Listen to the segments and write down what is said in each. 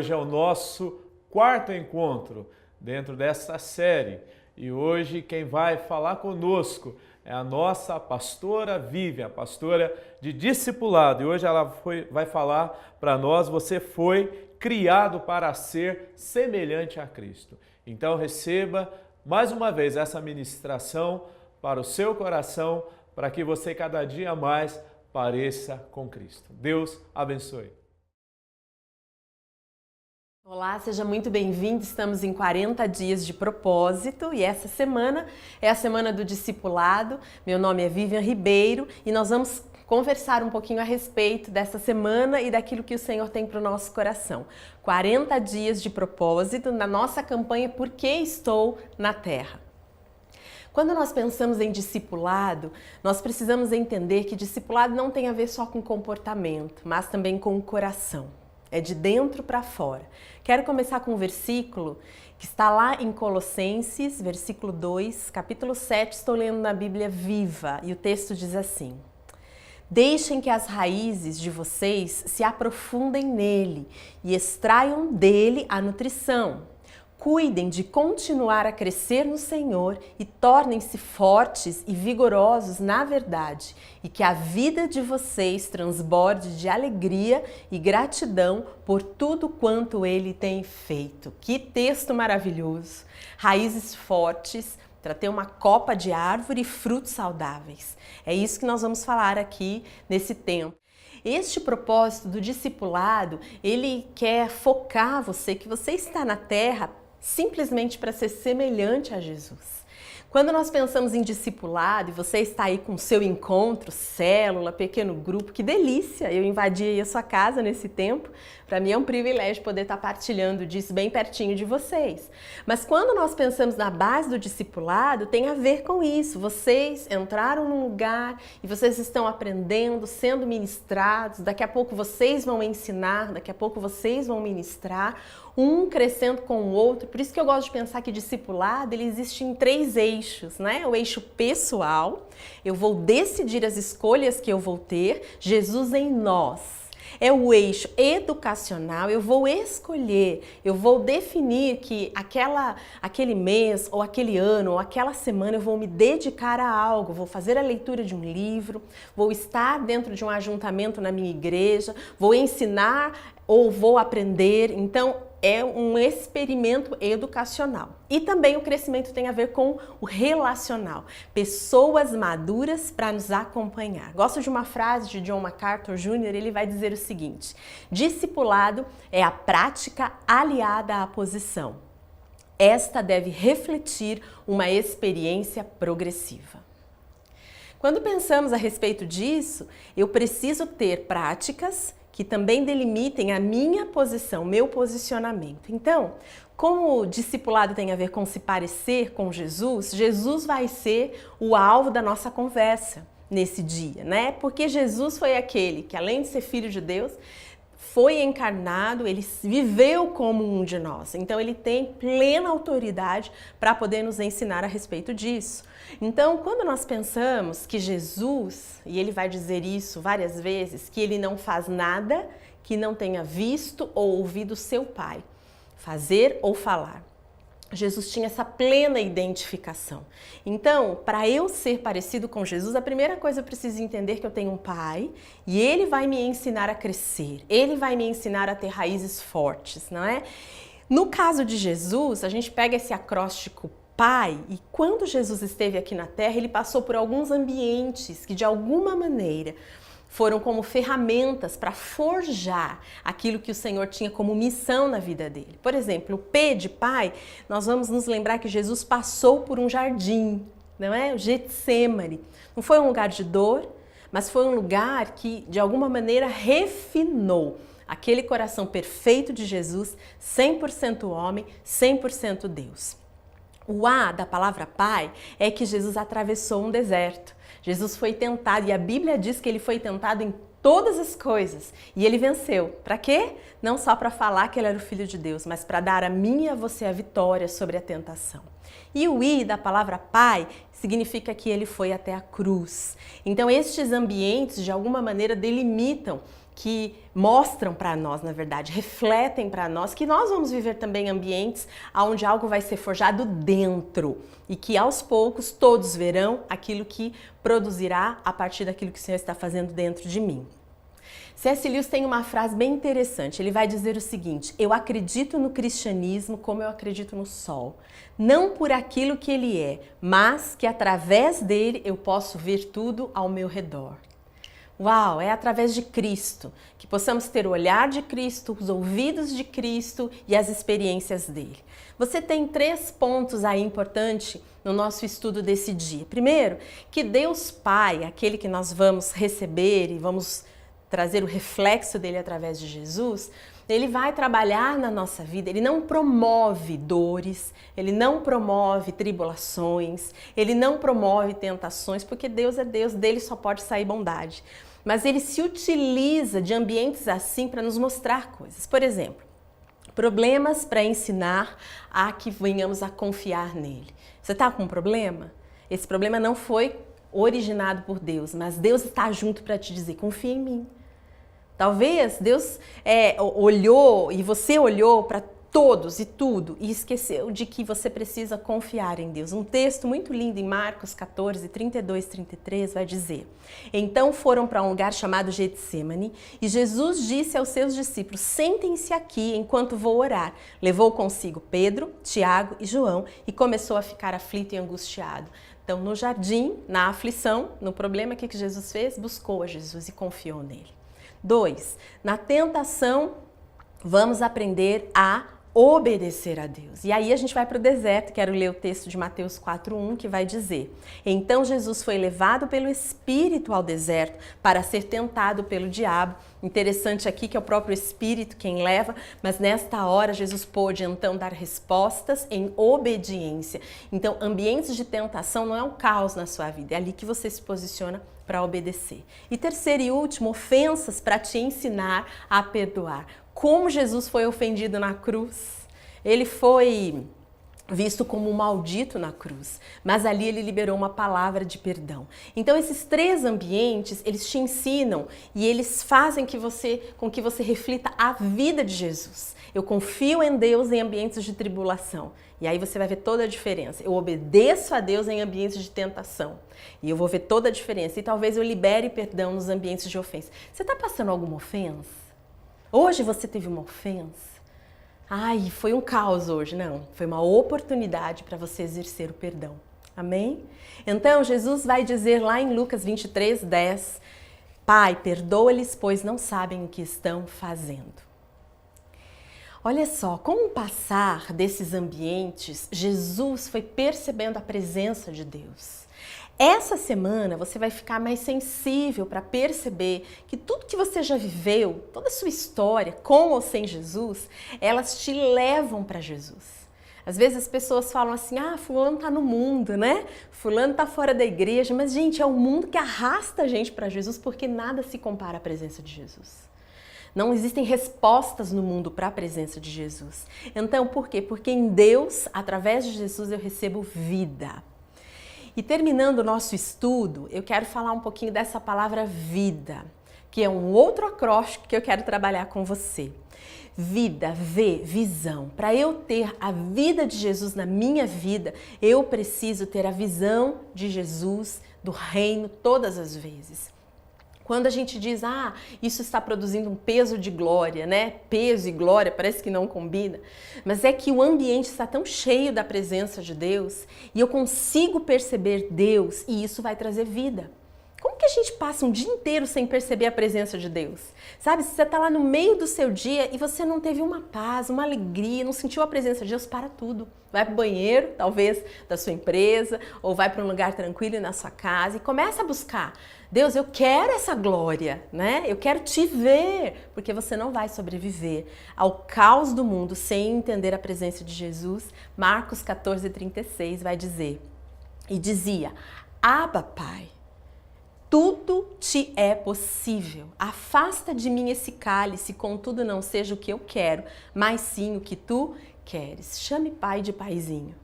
hoje é o nosso quarto encontro dentro desta série. E hoje quem vai falar conosco é a nossa pastora Vivian, a pastora de discipulado. E hoje ela vai falar para nós, você foi criado para ser semelhante a Cristo. Então receba mais uma vez essa ministração para o seu coração, para que você cada dia mais pareça com Cristo. Deus abençoe. Olá, seja muito bem-vindo. Estamos em 40 dias de propósito e essa semana é a semana do discipulado. Meu nome é Vivian Ribeiro e nós vamos conversar um pouquinho a respeito dessa semana e daquilo que o Senhor tem para o nosso coração. 40 dias de propósito na nossa campanha Por que Estou na Terra? Quando nós pensamos em discipulado, nós precisamos entender que discipulado não tem a ver só com comportamento, mas também com o coração. É de dentro para fora. Quero começar com um versículo que está lá em Colossenses, versículo 2, capítulo 7, estou lendo na Bíblia Viva, e o texto diz assim: Deixem que as raízes de vocês se aprofundem nele e extraiam dele a nutrição. Cuidem de continuar a crescer no Senhor e tornem-se fortes e vigorosos na verdade, e que a vida de vocês transborde de alegria e gratidão por tudo quanto Ele tem feito. Que texto maravilhoso! Raízes fortes para ter uma copa de árvore e frutos saudáveis. É isso que nós vamos falar aqui nesse tempo. Este propósito do discipulado, ele quer focar você, que você está na terra simplesmente para ser semelhante a Jesus. Quando nós pensamos em discipulado e você está aí com o seu encontro, célula, pequeno grupo, que delícia! Eu invadi aí a sua casa nesse tempo. Para mim é um privilégio poder estar partilhando disso bem pertinho de vocês. Mas quando nós pensamos na base do discipulado, tem a ver com isso. Vocês entraram num lugar e vocês estão aprendendo, sendo ministrados. Daqui a pouco vocês vão ensinar, daqui a pouco vocês vão ministrar, um crescendo com o outro. Por isso que eu gosto de pensar que discipulado, ele existe em 3 eixos, né? O eixo pessoal, eu vou decidir as escolhas que eu vou ter, Jesus em nós. É o eixo educacional, eu vou escolher, eu vou definir que aquele mês, ou aquele ano, ou aquela semana eu vou me dedicar a algo, vou fazer a leitura de um livro, vou estar dentro de um ajuntamento na minha igreja, vou ensinar ou vou aprender. Então, é um experimento educacional. E também o crescimento tem a ver com o relacional. Pessoas maduras para nos acompanhar. Gosto de uma frase de John MacArthur Jr., ele vai dizer o seguinte: discipulado é a prática aliada à posição. Esta deve refletir uma experiência progressiva. Quando pensamos a respeito disso, eu preciso ter práticas que também delimitem a minha posição, meu posicionamento. Então, como o discipulado tem a ver com se parecer com Jesus, Jesus vai ser o alvo da nossa conversa nesse dia, né? Porque Jesus foi aquele que, além de ser filho de Deus, foi encarnado, ele viveu como um de nós. Então, ele tem plena autoridade para poder nos ensinar a respeito disso. Então, quando nós pensamos que Jesus, e ele vai dizer isso várias vezes, que ele não faz nada que não tenha visto ou ouvido seu Pai fazer ou falar. Jesus tinha essa plena identificação. Então, para eu ser parecido com Jesus, a primeira coisa eu preciso entender que eu tenho um Pai e Ele vai me ensinar a crescer, Ele vai me ensinar a ter raízes fortes, não é? No caso de Jesus, a gente pega esse acróstico Pai, e quando Jesus esteve aqui na Terra, Ele passou por alguns ambientes que de alguma maneira foram como ferramentas para forjar aquilo que o Senhor tinha como missão na vida dele. Por exemplo, o P de Pai, nós vamos nos lembrar que Jesus passou por um jardim, não é? O Getsêmani. Não foi um lugar de dor, mas foi um lugar que de alguma maneira refinou aquele coração perfeito de Jesus, 100% homem, 100% Deus. O A da palavra Pai é que Jesus atravessou um deserto. Jesus foi tentado e a Bíblia diz que ele foi tentado em todas as coisas e ele venceu. Para quê? Não só para falar que ele era o Filho de Deus, mas para dar a mim e a você a vitória sobre a tentação. E o I da palavra Pai significa que ele foi até a cruz. Então estes ambientes de alguma maneira delimitam que mostram para nós, na verdade, refletem para nós que nós vamos viver também ambientes onde algo vai ser forjado dentro e que aos poucos todos verão aquilo que produzirá a partir daquilo que o Senhor está fazendo dentro de mim. C.S. Lewis tem uma frase bem interessante, ele vai dizer o seguinte: eu acredito no cristianismo como eu acredito no sol, não por aquilo que ele é, mas que através dele eu posso ver tudo ao meu redor. Uau, é através de Cristo que possamos ter o olhar de Cristo, os ouvidos de Cristo e as experiências dele. Você tem 3 pontos aí importantes no nosso estudo desse dia. Primeiro, que Deus Pai, aquele que nós vamos receber e vamos trazer o reflexo dele através de Jesus, ele vai trabalhar na nossa vida, ele não promove dores, ele não promove tribulações, ele não promove tentações, porque Deus é Deus, dele só pode sair bondade. Mas ele se utiliza de ambientes assim para nos mostrar coisas. Por exemplo, problemas para ensinar a que venhamos a confiar nele. Você está com um problema? Esse problema não foi originado por Deus, mas Deus está junto para te dizer, confia em mim. Talvez Deus olhou e você olhou para todos e tudo e esqueceu de que você precisa confiar em Deus. Um texto muito lindo em Marcos 14, 32, 33 vai dizer: então foram para um lugar chamado Getsêmani e Jesus disse aos seus discípulos, sentem-se aqui enquanto vou orar. Levou consigo Pedro, Tiago e João e começou a ficar aflito e angustiado. Então, no jardim, na aflição, no problema, o que Jesus fez? Buscou a Jesus e confiou nele. 2. Na tentação, vamos aprender a obedecer a Deus. E aí a gente vai para o deserto, quero ler o texto de Mateus 4:1, que vai dizer: então Jesus foi levado pelo Espírito ao deserto para ser tentado pelo diabo. Interessante aqui que é o próprio Espírito quem leva, mas nesta hora Jesus pôde então dar respostas em obediência. Então, ambientes de tentação não é um caos na sua vida, é ali que você se posiciona para obedecer. E terceiro e último, ofensas para te ensinar a perdoar. Como Jesus foi ofendido na cruz, ele foi visto como um maldito na cruz, mas ali ele liberou uma palavra de perdão. Então esses 3 ambientes, eles te ensinam e eles fazem com que você reflita a vida de Jesus. Eu confio em Deus em ambientes de tribulação. E aí você vai ver toda a diferença. Eu obedeço a Deus em ambientes de tentação. E eu vou ver toda a diferença. E talvez eu libere perdão nos ambientes de ofensa. Você está passando alguma ofensa? Hoje você teve uma ofensa? Ai, foi um caos hoje. Não, foi uma oportunidade para você exercer o perdão. Amém? Então, Jesus vai dizer lá em Lucas 23:10, Pai, perdoa-lhes, pois não sabem o que estão fazendo. Olha só, com o passar desses ambientes, Jesus foi percebendo a presença de Deus. Essa semana você vai ficar mais sensível para perceber que tudo que você já viveu, toda a sua história, com ou sem Jesus, elas te levam para Jesus. Às vezes as pessoas falam assim, fulano tá no mundo, né? Fulano tá fora da igreja, mas gente, é o mundo que arrasta a gente para Jesus porque nada se compara à presença de Jesus. Não existem respostas no mundo para a presença de Jesus. Então, por quê? Porque em Deus, através de Jesus, eu recebo vida. E terminando o nosso estudo, eu quero falar um pouquinho dessa palavra vida, que é um outro acróstico que eu quero trabalhar com você. Vida, visão. Para eu ter a vida de Jesus na minha vida, eu preciso ter a visão de Jesus, do reino, todas as vezes. Quando a gente diz, isso está produzindo um peso de glória, né? Peso e glória, parece que não combina. Mas é que o ambiente está tão cheio da presença de Deus e eu consigo perceber Deus e isso vai trazer vida. Como que a gente passa um dia inteiro sem perceber a presença de Deus? Sabe, se você está lá no meio do seu dia e você não teve uma paz, uma alegria, não sentiu a presença de Deus, para tudo. Vai para o banheiro, talvez, da sua empresa, ou vai para um lugar tranquilo na sua casa e começa a buscar. Deus, eu quero essa glória, né? Eu quero te ver, porque você não vai sobreviver ao caos do mundo sem entender a presença de Jesus. Marcos 14:36 vai dizer, e dizia, Abba, Pai, tudo te é possível. Afasta de mim esse cálice, contudo não seja o que eu quero, mas sim o que tu queres. Chame pai de paizinho.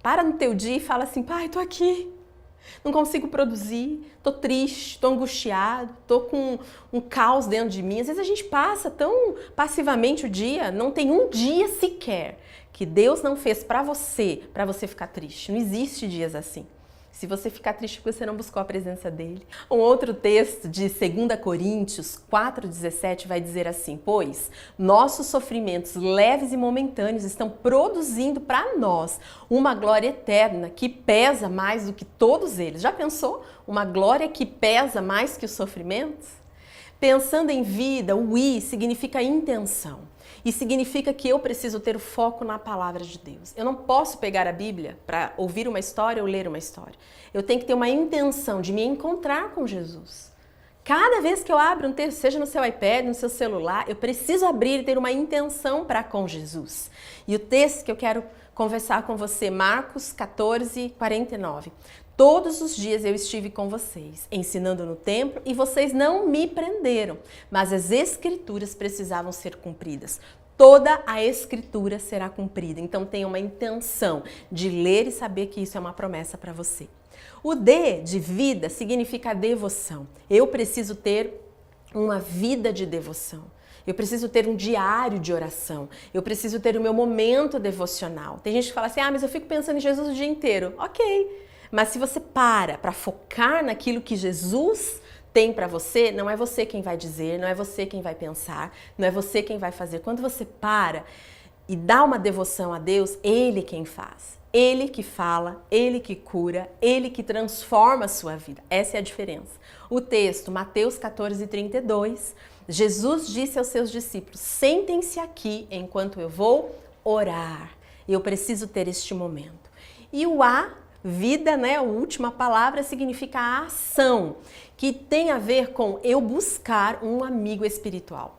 Para no teu dia e fala assim, pai, tô aqui. Não consigo produzir, tô triste, tô angustiado, tô com um caos dentro de mim. Às vezes a gente passa tão passivamente o dia, não tem um dia sequer que Deus não fez para você ficar triste. Não existe dias assim. Se você ficar triste porque você não buscou a presença dele. Um outro texto de 2 Coríntios 4,17 vai dizer assim: pois nossos sofrimentos leves e momentâneos estão produzindo para nós uma glória eterna que pesa mais do que todos eles. Já pensou? Uma glória que pesa mais que os sofrimentos? Pensando em vida, o I significa intenção. E significa que eu preciso ter o foco na palavra de Deus. Eu não posso pegar a Bíblia para ouvir uma história ou ler uma história. Eu tenho que ter uma intenção de me encontrar com Jesus. Cada vez que eu abro um texto, seja no seu iPad, no seu celular, eu preciso abrir e ter uma intenção para com Jesus. E o texto que eu quero conversar com você, Marcos 14, 49. Todos os dias eu estive com vocês, ensinando no templo, e vocês não me prenderam, mas as escrituras precisavam ser cumpridas. Toda a escritura será cumprida, então tenha uma intenção de ler e saber que isso é uma promessa para você. O D de vida significa devoção. Eu preciso ter uma vida de devoção. Eu preciso ter um diário de oração. Eu preciso ter o meu momento devocional. Tem gente que fala assim, mas eu fico pensando em Jesus o dia inteiro. Ok. Mas se você para focar naquilo que Jesus tem para você, não é você quem vai dizer, não é você quem vai pensar, não é você quem vai fazer. Quando você para e dá uma devoção a Deus, Ele quem faz. Ele que fala, Ele que cura, Ele que transforma a sua vida. Essa é a diferença. O texto, Mateus 14, 32, Jesus disse aos seus discípulos, sentem-se aqui enquanto eu vou orar. Eu preciso ter este momento. E o A, vida, né? A última palavra significa a ação, que tem a ver com eu buscar um amigo espiritual.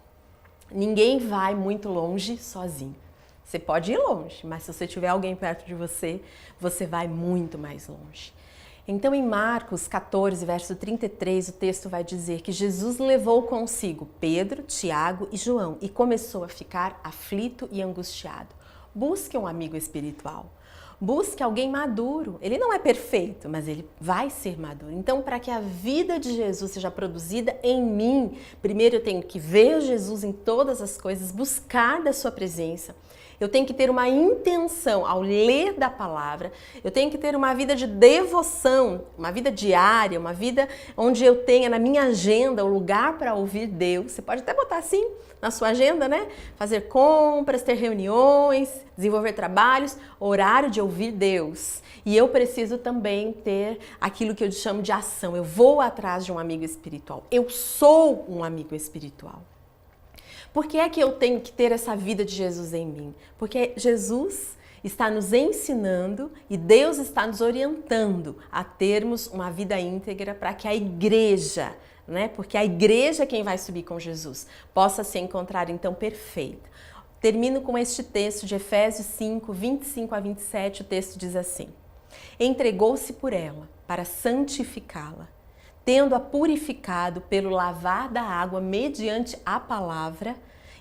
Ninguém vai muito longe sozinho. Você pode ir longe, mas se você tiver alguém perto de você, você vai muito mais longe. Então, em Marcos 14, verso 33, o texto vai dizer que Jesus levou consigo Pedro, Tiago e João e começou a ficar aflito e angustiado. Busque um amigo espiritual. Busque alguém maduro. Ele não é perfeito, mas ele vai ser maduro. Então, para que a vida de Jesus seja produzida em mim, primeiro eu tenho que ver Jesus em todas as coisas, buscar da sua presença. Eu tenho que ter uma intenção ao ler da palavra, eu tenho que ter uma vida de devoção, uma vida diária, uma vida onde eu tenha na minha agenda o lugar para ouvir Deus. Você pode até botar assim na sua agenda, né? Fazer compras, ter reuniões, desenvolver trabalhos, horário de ouvir Deus. E eu preciso também ter aquilo que eu chamo de ação. Eu vou atrás de um amigo espiritual. Eu sou um amigo espiritual. Por que é que eu tenho que ter essa vida de Jesus em mim? Porque Jesus está nos ensinando e Deus está nos orientando a termos uma vida íntegra para que a igreja, né? Porque a igreja é quem vai subir com Jesus, possa se encontrar então perfeita. Termino com este texto de Efésios 5, 25 a 27, o texto diz assim: entregou-se por ela para santificá-la, tendo-a purificado pelo lavar da água mediante a palavra,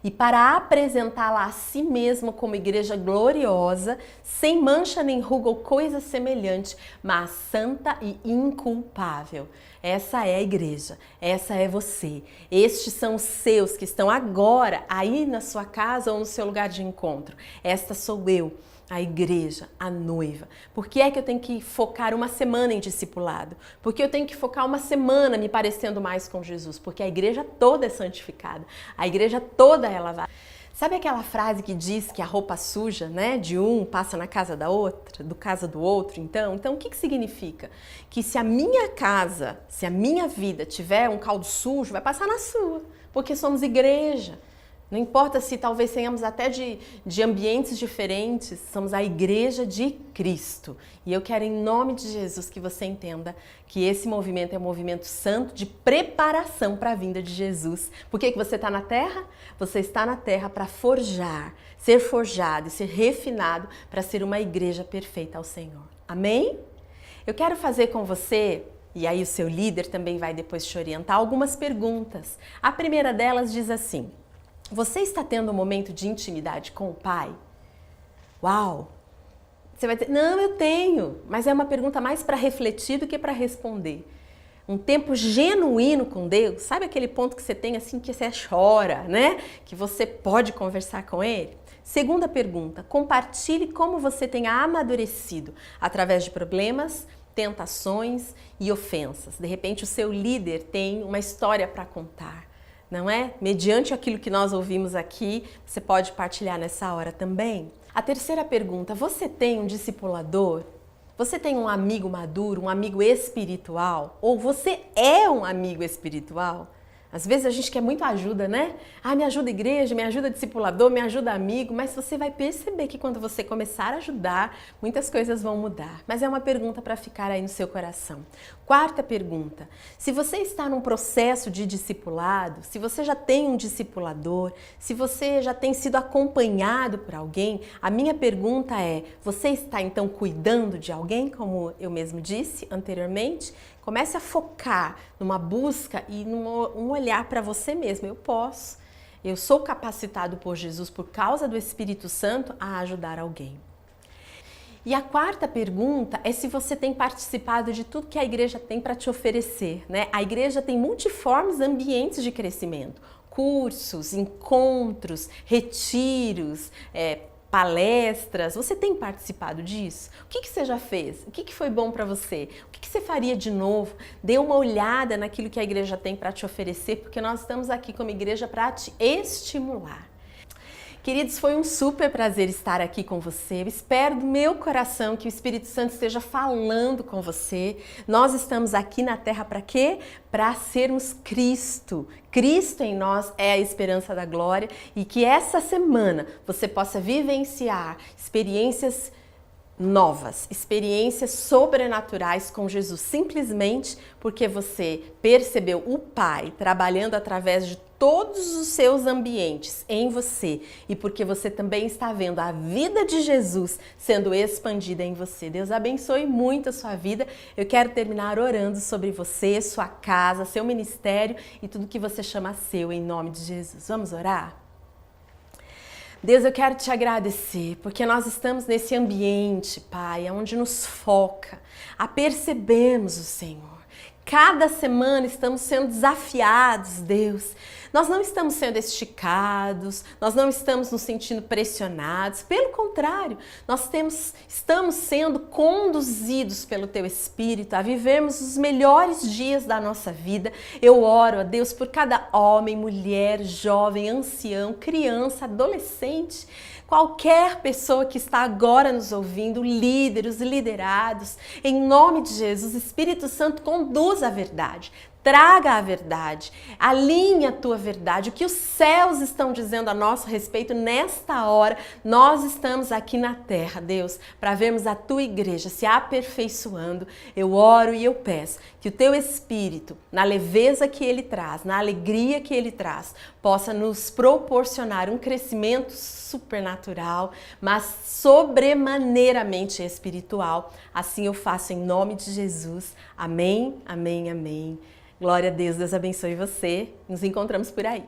e para apresentá-la a si mesma como igreja gloriosa, sem mancha nem ruga ou coisa semelhante, mas santa e inculpável. Essa é a igreja, essa é você. Estes são os seus que estão agora aí na sua casa ou no seu lugar de encontro. Esta sou eu, a igreja, a noiva. Por que é que eu tenho que focar uma semana em discipulado? Porque eu tenho que focar uma semana me parecendo mais com Jesus? Porque a igreja toda é santificada, a igreja toda é lavada. Sabe aquela frase que diz que a roupa suja, né, de um passa na casa da outra, do casa do outro, então o que significa? Que se a minha casa, se a minha vida tiver um caldo sujo, vai passar na sua, porque somos igreja. Não importa se talvez tenhamos até de ambientes diferentes, somos a igreja de Cristo. E eu quero, em nome de Jesus, que você entenda que esse movimento é um movimento santo de preparação para a vinda de Jesus. Por que você está na terra? Você está na terra para forjar, ser forjado e ser refinado para ser uma igreja perfeita ao Senhor. Amém? Eu quero fazer com você, e aí o seu líder também vai depois te orientar, algumas perguntas. A primeira delas diz assim: você está tendo um momento de intimidade com o Pai? Uau! Você vai dizer, não, eu tenho, mas é uma pergunta mais para refletir do que para responder. Um tempo genuíno com Deus, sabe aquele ponto que você tem assim que você chora, né? Que você pode conversar com Ele? Segunda pergunta, compartilhe como você tem amadurecido através de problemas, tentações e ofensas. De repente o seu líder tem uma história para contar, não é? Mediante aquilo que nós ouvimos aqui, você pode partilhar nessa hora também. A terceira pergunta, você tem um discipulador? Você tem um amigo maduro, um amigo espiritual? Ou você é um amigo espiritual? Às vezes a gente quer muito ajuda, né? Ah, me ajuda igreja, me ajuda discipulador, me ajuda amigo, mas você vai perceber que quando você começar a ajudar, muitas coisas vão mudar. Mas é uma pergunta para ficar aí no seu coração. Quarta pergunta, se você está num processo de discipulado, se você já tem um discipulador, se você já tem sido acompanhado por alguém, a minha pergunta é, você está então cuidando de alguém, como eu mesmo disse anteriormente? Comece a focar numa busca e num olhar para você mesmo. Eu posso, eu sou capacitado por Jesus, por causa do Espírito Santo, a ajudar alguém. E a quarta pergunta é se você tem participado de tudo que a igreja tem para te oferecer, né? A igreja tem multiformes ambientes de crescimento, cursos, encontros, retiros, palestras. Você tem participado disso? O que você já fez? O que foi bom para você? O que você faria de novo? Dê uma olhada naquilo que a igreja tem para te oferecer, porque nós estamos aqui como igreja para te estimular. Queridos, foi um super prazer estar aqui com você. Eu espero do meu coração que o Espírito Santo esteja falando com você. Nós estamos aqui na Terra para quê? Para sermos Cristo. Cristo em nós é a esperança da glória e que essa semana você possa vivenciar experiências novas, experiências sobrenaturais com Jesus, simplesmente porque você percebeu o Pai trabalhando através de todos os seus ambientes em você e porque você também está vendo a vida de Jesus sendo expandida em você. Deus abençoe muito a sua vida. Eu quero terminar orando sobre você, sua casa, seu ministério e tudo que você chama seu, em nome de Jesus. Vamos orar? Deus, eu quero te agradecer, porque nós estamos nesse ambiente, Pai, onde nos foca a percebermos o Senhor. Cada semana estamos sendo desafiados, Deus. Nós não estamos sendo esticados, nós não estamos nos sentindo pressionados. Pelo contrário, nós estamos sendo conduzidos pelo Teu Espírito a vivermos os melhores dias da nossa vida. Eu oro a Deus por cada homem, mulher, jovem, ancião, criança, adolescente, qualquer pessoa que está agora nos ouvindo, líderes, liderados, em nome de Jesus, Espírito Santo, conduz a verdade. Traga a verdade, alinhe a tua verdade, o que os céus estão dizendo a nosso respeito nesta hora. Nós estamos aqui na terra, Deus, para vermos a tua igreja se aperfeiçoando. Eu oro e eu peço que o teu Espírito, na leveza que ele traz, na alegria que ele traz, possa nos proporcionar um crescimento supernatural, mas sobremaneiramente espiritual. Assim eu faço em nome de Jesus. Amém, amém, amém. Glória a Deus, Deus abençoe você. Nos encontramos por aí.